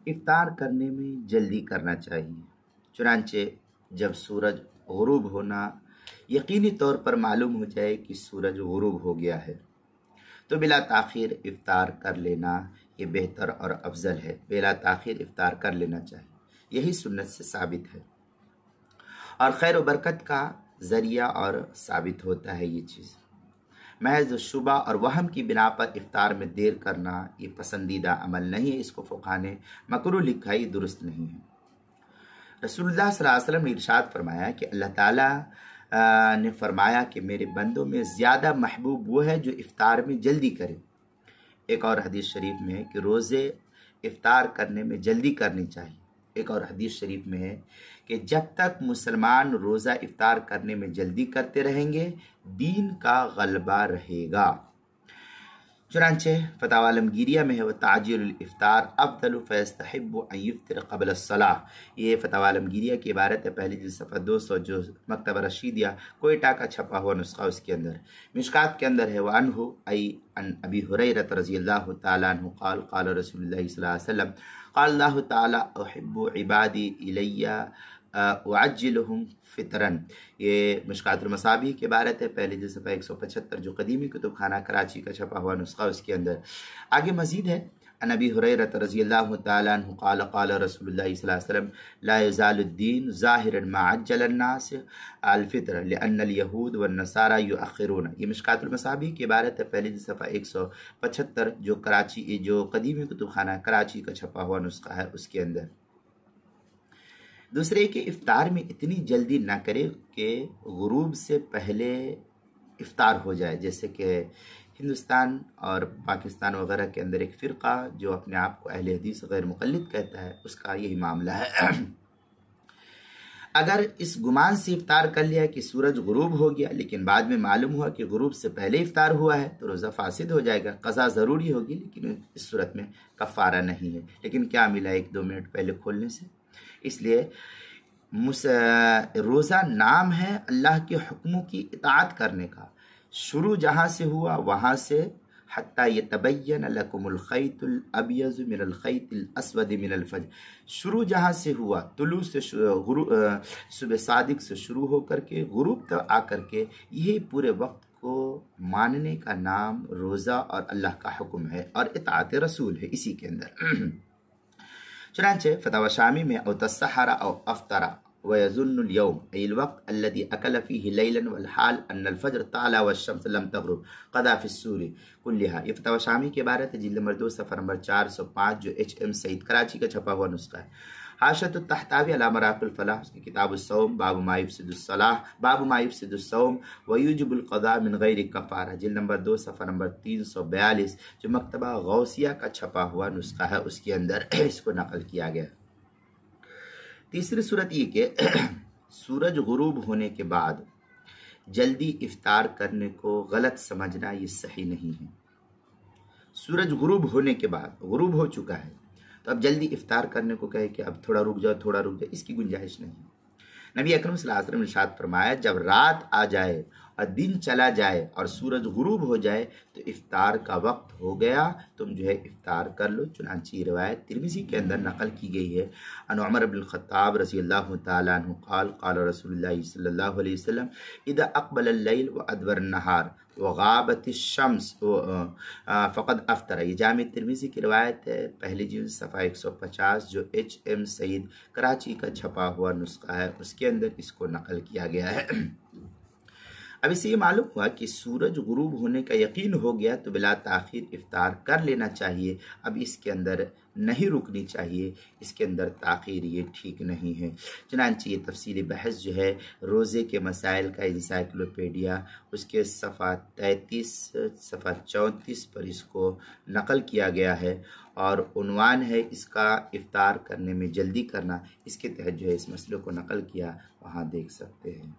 افطار کرنے میں جلدی کرنا چاہیے۔ چنانچہ جب سورج غروب ہونا یقینی طور پر معلوم ہو جائے کہ سورج غروب ہو گیا ہے تو بلا تاخیر افطار کر لینا یہ بہتر اور افضل ہے۔ بلا تاخیر افطار کر لینا چاہیے، یہی سنت سے ثابت ہے اور خیر و برکت کا ذریعہ اور ثابت ہوتا ہے یہ چیز۔ محض شبہ اور وہم کی بنا پر افطار میں دیر کرنا یہ پسندیدہ عمل نہیں ہے، اس کو فقہا نے مکروہ لکھا، یہ درست نہیں ہے۔ رسول اللہ صلی اللہ علیہ وسلم نے ارشاد فرمایا کہ اللہ تعالیٰ نے فرمایا کہ میرے بندوں میں زیادہ محبوب وہ ہے جو افطار میں جلدی کرے۔ ایک اور حدیث شریف میں ہے کہ روزے افطار کرنے میں جلدی کرنی چاہیے۔ ایک اور حدیث شریف میں ہے کہ جب تک مسلمان روزہ افطار کرنے میں جلدی کرتے رہیں گے دین کا غلبہ رہے گا۔ چنانچہ فتاوی عالمگیریہ میں ہے وتعجیل الافطار افضل فیستحب ان یفطر قبل الصلاۃ۔ یہ فتاوی عالمگیریہ کی عبارت ہے، پہلی جلد صفحہ 200 جو مکتبہ رشیدیہ کوئٹہ کا چھپا ہوا نسخہ اس کے اندر۔ مشکات کے اندر ہے وعنہ ای عن ابی ہریرہ رضی اللہ تعالیٰ عنہ قال قال رسول اللہ صلی اللہ علیہ وسلم قال اللہ تعالیٰ احب عبادی الی اعجلہم فطرن۔ یہ مشکات المصابیح کی عبارت ہے، پہلی جلد صفحہ 175 جو قدیمی کتب خانہ کراچی کا چھپا ہوا نسخہ اس کے اندر۔ آگے مزید ہے عن ابی ہریرہ رضی اللہ تعالیٰ عنہ قال قال رسول اللہ صلی اللہ علیہ وسلم لا يزال الدین ظاہرا ما عجل الناس الفطر لأن اليہود والنصارى یؤخرون۔ یہ مشکات المصابیح کی عبارت ہے، پہلی جلد صفحہ 175 جو قدیمی کتب خانہ کراچی کا چھپا ہوا نسخہ ہے اس کے اندر۔ دوسرے کہ افطار میں اتنی جلدی نہ کرے کہ غروب سے پہلے افطار ہو جائے، جیسے کہ ہندوستان اور پاکستان وغیرہ کے اندر ایک فرقہ جو اپنے آپ کو اہل حدیث غیر مقلد کہتا ہے، اس کا یہی معاملہ ہے۔ اگر اس گمان سے افطار کر لیا کہ سورج غروب ہو گیا لیکن بعد میں معلوم ہوا کہ غروب سے پہلے افطار ہوا ہے تو روزہ فاسد ہو جائے گا، قضا ضروری ہوگی، لیکن اس صورت میں کفارہ نہیں ہے۔ لیکن کیا ملا 1-2 منٹ پہلے کھولنے سے؟ اس لیے روزہ نام ہے اللہ کے حکموں کی اطاعت کرنے کا۔ شروع جہاں سے ہوا وہاں سے حتیٰ یتبین لکم الخیط الابیض من الخیط الاسود من الفجر، شروع جہاں سے ہوا طلوع سے صبح صادق سے شروع ہو کر کے غروب تک آ کر کے، یہی پورے وقت کو ماننے کا نام روزہ اور اللہ کا حکم ہے اور اطاعت رسول ہے اسی کے اندر۔ چنانچہ فتاوی شامی میں او تسحر او افطر ويظن اليوم أي الوقت الذي أكل فيه ليلا والحال أن الفجر طالع والشمس لم تغرب قضى في السور كلها۔ یہ فتاوی شامی کے عبارت ہے، جلد نمبر 2 صفحہ نمبر 405 جو HM سعید کراچی کا چھپا ہوا نسخہ ہے۔ حاشیۃ الطحطاوی علی مراقِ الفلاح، اس کی کتاب الصوم باب ما یفسد الصوم ویوجب القضاء من غیر کفارہ، جلد نمبر 2 صفحہ نمبر 342 جو مکتبہ غوثیہ کا چھپا ہوا نسخہ ہے اس کے اندر اس کو نقل کیا گیا۔ تیسری صورت یہ کہ سورج غروب ہونے کے بعد جلدی افطار کرنے کو غلط سمجھنا یہ صحیح نہیں ہے۔ سورج غروب ہونے کے بعد غروب ہو چکا ہے تو اب جلدی افطار کرنے کو کہے کہ اب تھوڑا رک جاؤ، اس کی گنجائش نہیں۔ نبی اکرم صلی اللہ علیہ وسلم نے ارشاد فرمایا جب رات آ جائے اور دن چلا جائے اور سورج غروب ہو جائے تو افطار کا وقت ہو گیا، تم جو ہے افطار کر لو۔ چنانچہ یہ روایت ترمذی کے اندر نقل کی گئی ہے عن عمر بن الخطاب رضی اللہ تعالیٰ عنہ قال قال رسول اللہ صلی اللہ علیہ وسلم اذا اقبل اللیل وادبر النہار وغابت الشمس فقد افطر۔ یہ جامع ترمذی کی روایت ہے، پہلی جلد صفحہ 150 جو HM سعید کراچی کا چھپا ہوا نسخہ ہے اس کے اندر اس کو نقل کیا گیا ہے۔ اب اس سے یہ معلوم ہوا کہ سورج غروب ہونے کا یقین ہو گیا تو بلا تاخیر افطار کر لینا چاہیے۔ اب اس کے اندر نہیں رکنی چاہیے، اس کے اندر تاخیر یہ ٹھیک نہیں ہے۔ چنانچہ یہ تفصیلی بحث جو ہے روزے کے مسائل کا انسائکلوپیڈیا اس کے صفحہ 33 صفحہ 34 پر اس کو نقل کیا گیا ہے اور عنوان ہے اس کا افطار کرنے میں جلدی کرنا، اس کے تحت جو ہے اس مسئلے کو نقل کیا، وہاں دیکھ سکتے ہیں۔